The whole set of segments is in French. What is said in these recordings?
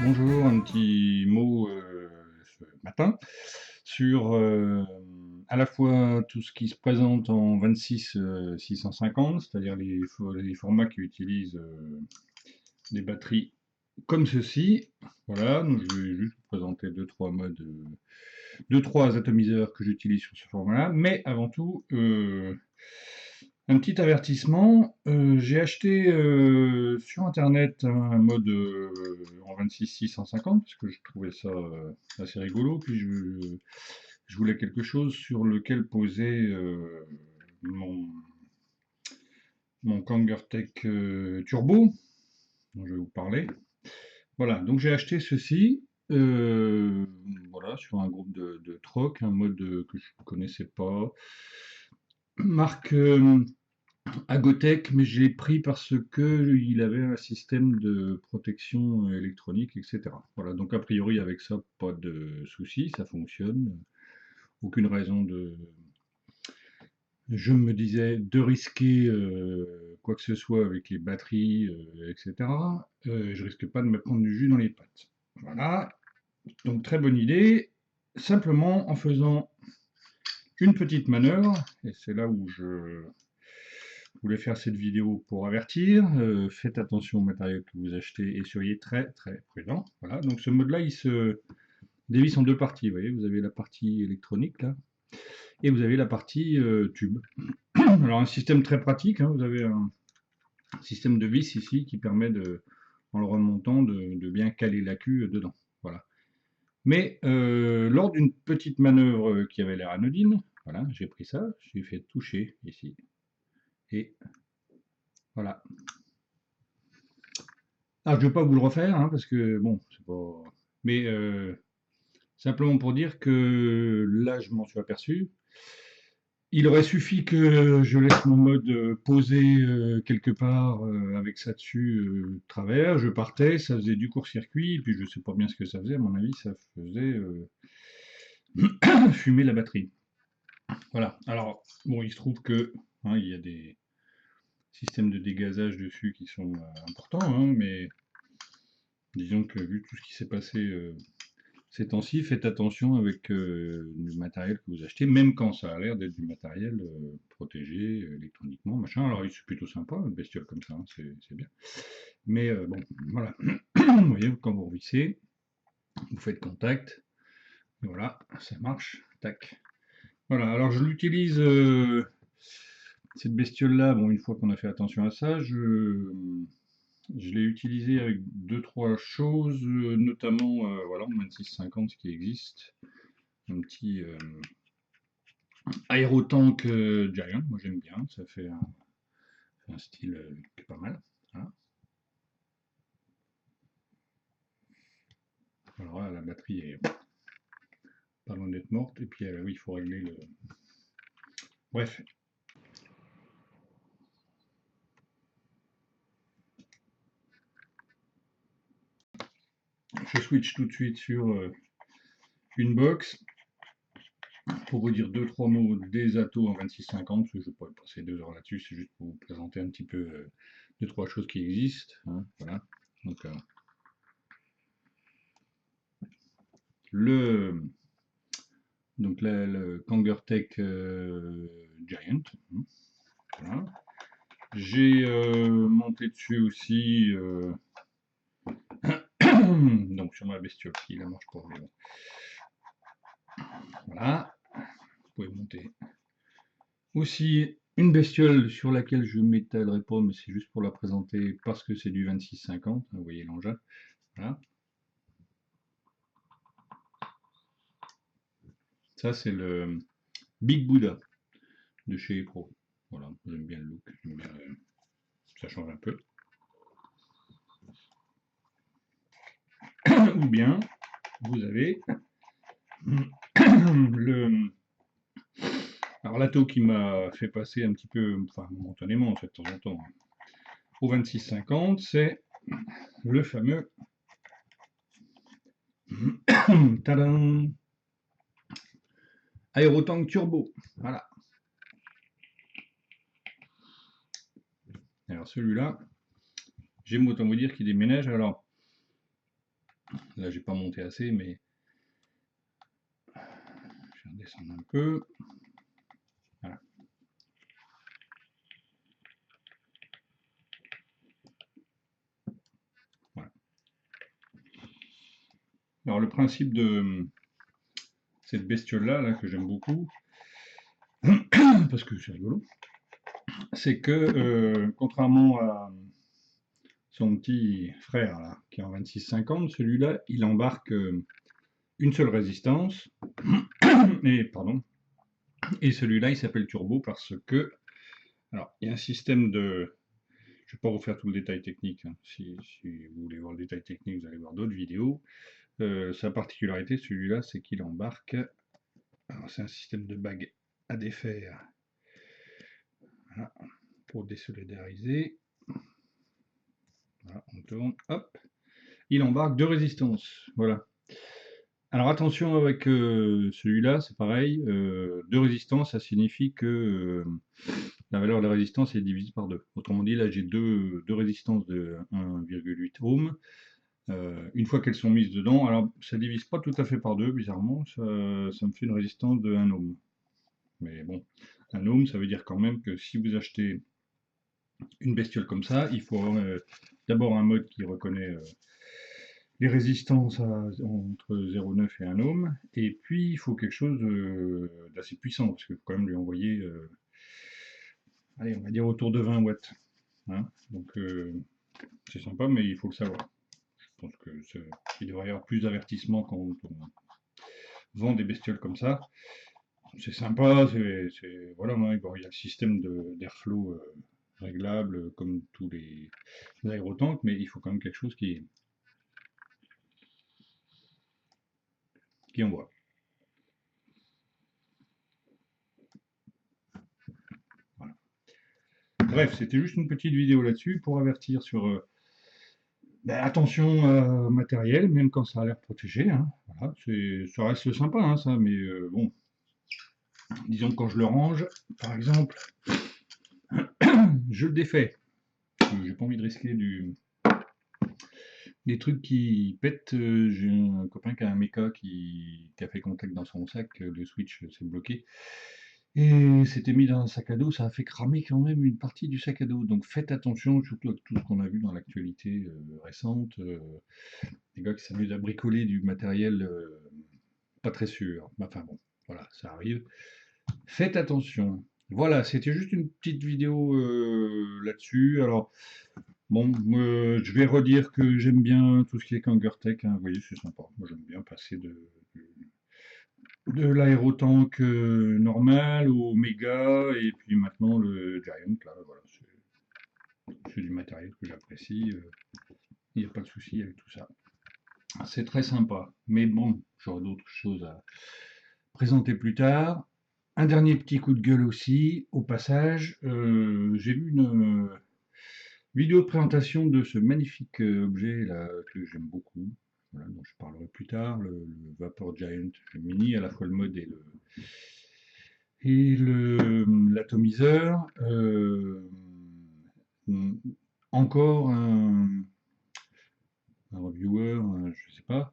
Bonjour, un petit mot ce matin sur à la fois tout ce qui se présente en 26 650, c'est-à-dire les formats qui utilisent des batteries comme ceci. Voilà, donc je vais juste vous présenter deux, trois atomiseurs que j'utilise sur ce format-là. Mais avant tout, un petit avertissement, j'ai acheté sur internet un mode en 26-650 parce que je trouvais ça assez rigolo, puis je voulais quelque chose sur lequel poser mon, mon Kangertech Turbo, dont je vais vous parler. Voilà, donc j'ai acheté ceci, voilà, sur un groupe de troc, un mode que je ne connaissais pas, marque Agotech, mais je l'ai pris parce que il avait un système de protection électronique, etc. Voilà, donc a priori avec ça, pas de souci, ça fonctionne. Aucune raison je me disais, de risquer quoi que ce soit avec les batteries, etc. Je risque pas de me prendre du jus dans les pattes. Voilà, donc très bonne idée. Simplement en faisant une petite manœuvre, et c'est là où je voulais faire cette vidéo pour avertir. Faites attention au matériel que vous achetez et soyez très très prudent. Voilà, donc ce mode-là, il se dévisse en deux parties. Vous voyez, vous avez la partie électronique là, et vous avez la partie tube. Alors un système très pratique, hein, vous avez un système de vis ici qui permet en le remontant de bien caler la queue dedans. Voilà. Mais lors d'une petite manœuvre qui avait l'air anodine, voilà, j'ai pris ça, j'ai fait toucher ici. Et voilà. Ah, je ne vais pas vous le refaire, hein, parce que bon, c'est pas. Mais simplement pour dire que là, je m'en suis aperçu. Il aurait suffi que je laisse mon mode posé quelque part avec ça dessus de travers. Je partais, ça faisait du court-circuit, et puis je sais pas bien ce que ça faisait. À mon avis, ça faisait fumer la batterie. Voilà. Alors, bon, il se trouve que il y a des systèmes de dégazage dessus qui sont importants, hein, mais disons que vu tout ce qui s'est passé ces temps-ci, faites attention avec le matériel que vous achetez, même quand ça a l'air d'être du matériel protégé électroniquement, machin. Alors, c'est plutôt sympa, une bestiole comme ça, hein, c'est bien. Mais bon, voilà. Vous voyez, quand vous revissez, vous faites contact, et voilà, ça marche, tac. Voilà, alors je l'utilise, cette bestiole-là, bon, une fois qu'on a fait attention à ça, je l'ai utilisé avec deux, trois choses, notamment, voilà, en 2650, ce qui existe, un petit Aérotank Giant, moi j'aime bien, ça fait un style qui est pas mal. Voilà. Alors là, la batterie est pas loin d'être morte, et puis oui, il faut régler le. Bref. Je switch tout de suite sur une box pour vous dire deux, trois mots des atos en 2650, parce que je ne pourrais passer 2 heures là-dessus, c'est juste pour vous présenter un petit peu deux, trois choses qui existent. Hein, voilà. Donc, le le Kangertech Giant. Voilà. J'ai monté dessus aussi donc sur ma bestiole qui la marche pas. Bon. Voilà. Vous pouvez monter aussi une bestiole sur laquelle je ne m'étalerai pas, mais c'est juste pour la présenter parce que c'est du 2650. Vous voyez l'engin. Voilà. Ça, c'est le Big Buddha de chez Pro. Voilà, j'aime bien le look, bien, ça change un peu. Ou bien, vous avez le. Alors, l'atto qui m'a fait passer un petit peu, enfin, momentanément, en fait, de temps en temps, au 2650, c'est le fameux. Tadam, Aérotank Turbo. Voilà. Alors, celui-là, j'aime autant vous dire qu'il déménage. Alors, Là, j'ai pas monté assez, mais je vais redescendre un peu. Voilà. Voilà. Alors, le principe de cette bestiole-là, là, que j'aime beaucoup, parce que c'est rigolo, c'est que, contrairement à son petit frère, là, qui est en 2650, celui-là, il embarque une seule résistance, et, pardon, et celui-là, il s'appelle Turbo parce que, alors, il y a un système de... Je ne vais pas vous faire tout le détail technique, hein. Si vous voulez voir le détail technique, vous allez voir d'autres vidéos. Sa particularité, celui-là, c'est qu'il embarque... Alors, c'est un système de bague à défaire, voilà, pour désolidariser. Voilà, on tourne, hop. Il embarque deux résistances, voilà. Alors attention avec celui-là, c'est pareil. Deux résistances, ça signifie que la valeur de la résistance est divisée par 2. Autrement dit, là j'ai deux résistances de 1,8 ohm. Une fois qu'elles sont mises dedans, alors ça divise pas tout à fait par 2, bizarrement, ça me fait une résistance de 1 ohm. Mais bon, 1 ohm, ça veut dire quand même que si vous achetez une bestiole comme ça, il faut d'abord un mode qui reconnaît les résistances entre 0,9 et 1 ohm, et puis il faut quelque chose d'assez puissant, parce qu'il faut quand même lui envoyer, allez, on va dire autour de 20 watts. Hein. Donc c'est sympa, mais il faut le savoir. Je pense qu'il devrait y avoir plus d'avertissements quand on vend des bestioles comme ça. C'est sympa, voilà, il y a le système d'airflow réglable, comme tous les aérotanks, mais il faut quand même quelque chose qui envoie. Voilà. Bref, c'était juste une petite vidéo là-dessus pour avertir sur attention matériel, même quand ça a l'air protégé. Hein. Voilà, ça reste sympa, hein, ça, mais bon, disons que quand je le range, par exemple, je le défais. J'ai pas envie de risquer des trucs qui pètent. J'ai un copain qui a un mecha qui a fait contact dans son sac, le switch s'est bloqué. Et c'était mis dans un sac à dos, ça a fait cramer quand même une partie du sac à dos. Donc faites attention, surtout avec tout ce qu'on a vu dans l'actualité récente, des gars qui s'amusent à bricoler du matériel pas très sûr. Enfin bon, voilà, ça arrive. Faites attention. Voilà, c'était juste une petite vidéo là-dessus. Alors, bon, je vais redire que j'aime bien tout ce qui est KangerTech, hein. Vous voyez, c'est sympa. Moi, j'aime bien passer de l'aérotank normal au méga, et puis maintenant le Giant, là, voilà, c'est du matériel que j'apprécie. Il n'y a pas de souci avec tout ça. C'est très sympa. Mais bon, j'aurai d'autres choses à présenter plus tard. Un dernier petit coup de gueule aussi, au passage, j'ai vu une vidéo de présentation de ce magnifique objet là que j'aime beaucoup, voilà, dont je parlerai plus tard, le Vapor Giant Mini, à la fois le mode et l'atomiseur. Encore un reviewer, je sais pas,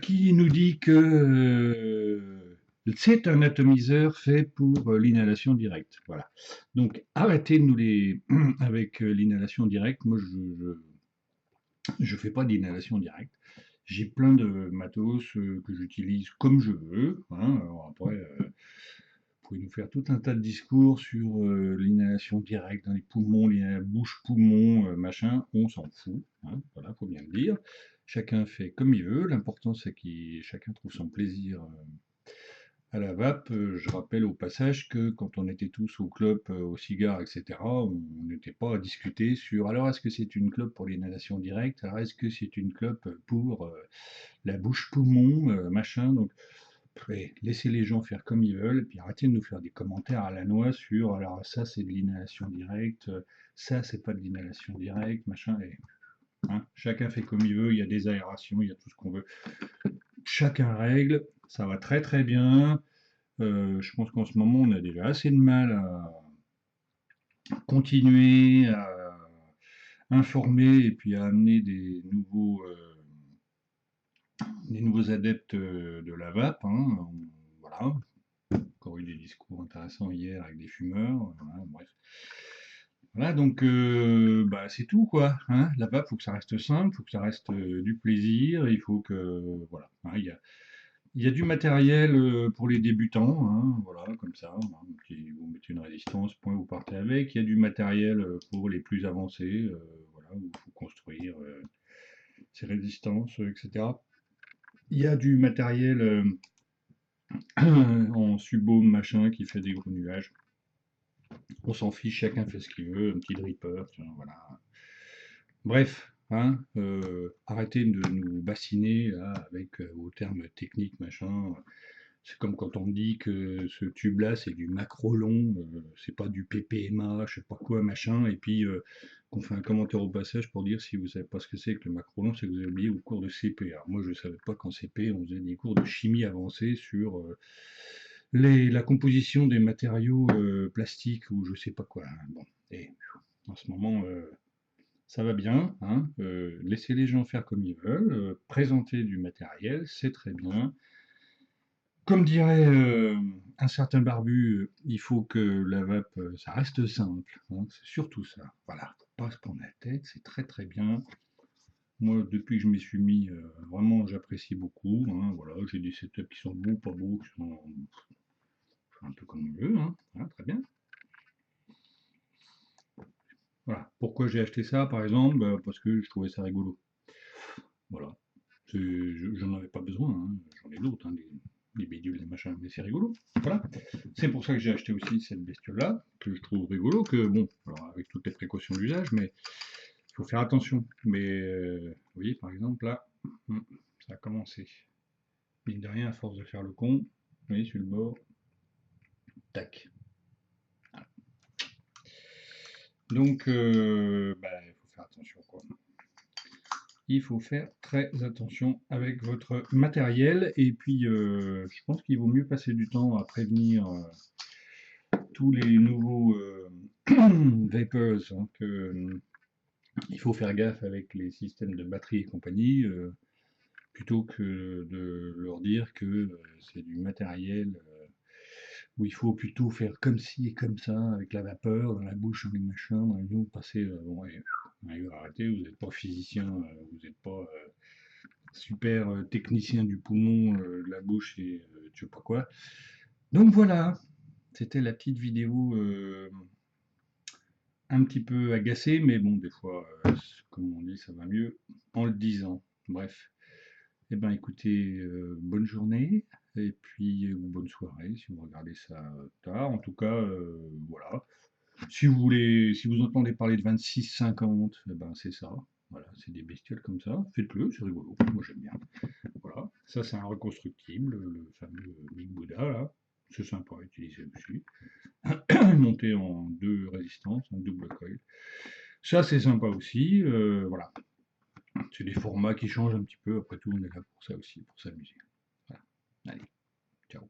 qui nous dit que c'est un atomiseur fait pour l'inhalation directe. Voilà. Donc arrêtez de nous les avec l'inhalation directe. Moi, je fais pas d'inhalation directe. J'ai plein de matos que j'utilise comme je veux. Hein. Alors après, vous pouvez nous faire tout un tas de discours sur l'inhalation directe dans les poumons, l'inhalation bouche-poumon, machin. On s'en fout. Hein. Voilà, faut bien le dire. Chacun fait comme il veut. L'important, c'est que chacun trouve son plaisir à la vape. Je rappelle au passage que quand on était tous au club, au cigare, etc., on n'était pas à discuter sur alors est-ce que c'est une clope pour l'inhalation directe, alors est-ce que c'est une clope pour la bouche-poumon, machin. Donc, laissez les gens faire comme ils veulent, et puis arrêtez de nous faire des commentaires à la noix sur alors ça c'est de l'inhalation directe, ça c'est pas de l'inhalation directe, machin. Et, hein, chacun fait comme il veut, il y a des aérations, il y a tout ce qu'on veut. Chacun règle, ça va très très bien. Je pense qu'en ce moment, on a déjà assez de mal à continuer à informer et puis à amener des nouveaux nouveaux adeptes de la vape, hein, voilà. Encore eu des discours intéressants hier avec des fumeurs, voilà, bref. Voilà, donc bah, c'est tout quoi, hein. La vape, faut que ça reste simple, faut que ça reste du plaisir, il faut que voilà, hein, il y a du matériel pour les débutants, hein, voilà, comme ça, hein, vous mettez une résistance, point, vous partez avec. Il y a du matériel pour les plus avancés, voilà, où il faut construire ces résistances, etc. Il y a du matériel en subbaume machin qui fait des gros nuages. On s'en fiche, chacun fait ce qu'il veut, un petit dripper, voilà. Bref, hein, arrêtez de nous bassiner là, avec vos termes techniques, machin. C'est comme quand on me dit que ce tube-là, c'est du macrolon, c'est pas du PPMA, je sais pas quoi, machin, et puis qu'on fait un commentaire au passage pour dire si vous savez pas ce que c'est que le macrolon, c'est que vous avez oublié au cours de CP. Alors moi, je savais pas qu'en CP, on faisait des cours de chimie avancée sur la composition des matériaux plastiques ou je sais pas quoi, hein. Bon, et en ce moment, ça va bien, hein, laissez les gens faire comme ils veulent, présenter du matériel, c'est très bien. Comme dirait un certain barbu, il faut que la vape, ça reste simple, hein, c'est surtout ça. Voilà, faut pas se prendre la tête, c'est très très bien. Moi, depuis que je m'y suis mis, vraiment, j'apprécie beaucoup, hein, voilà, j'ai des setups qui sont beaux, pas beaux, qui sont un peu comme on veut, hein, voilà, très bien. Voilà. Pourquoi j'ai acheté ça, par exemple? Bah, parce que je trouvais ça rigolo. Voilà. J'en avais pas besoin, hein, j'en ai d'autres, hein, des bidules, des machins, mais c'est rigolo. Voilà. C'est pour ça que j'ai acheté aussi cette bestiole-là, que je trouve rigolo, que bon, alors avec toutes les précautions d'usage, mais il faut faire attention. Mais vous voyez, par exemple, là, ça a commencé. Mine de rien, à force de faire le con, vous voyez, sur le bord, tac. Voilà. Donc, bah, il faut faire attention, quoi. Il faut faire très attention avec votre matériel et puis je pense qu'il vaut mieux passer du temps à prévenir tous les nouveaux vapers, hein, que il faut faire gaffe avec les systèmes de batterie et compagnie, plutôt que de leur dire que c'est du matériel où il faut plutôt faire comme ci et comme ça, avec la vapeur dans la bouche, dans les machins, dans les nous, passer, bon, arrêtez, vous n'êtes pas physicien, vous n'êtes pas super technicien du poumon, de la bouche et je sais pas quoi. Donc voilà, c'était la petite vidéo un petit peu agacée, mais bon, des fois, comme on dit, ça va mieux en le disant. Bref. Eh ben écoutez, bonne journée et puis ou bonne soirée si vous regardez ça tard. En tout cas, voilà. Si vous voulez, si vous entendez parler de 26-50, eh ben c'est ça. Voilà, c'est des bestioles comme ça. Faites-le, c'est rigolo. Moi j'aime bien. Voilà. Ça c'est un reconstructible, le fameux Big Buddha là. C'est sympa à utiliser aussi. Monté en deux résistances, en double coil. Ça c'est sympa aussi. Voilà. C'est des formats qui changent un petit peu. Après tout, on est là pour ça aussi, pour s'amuser. Voilà. Allez, ciao.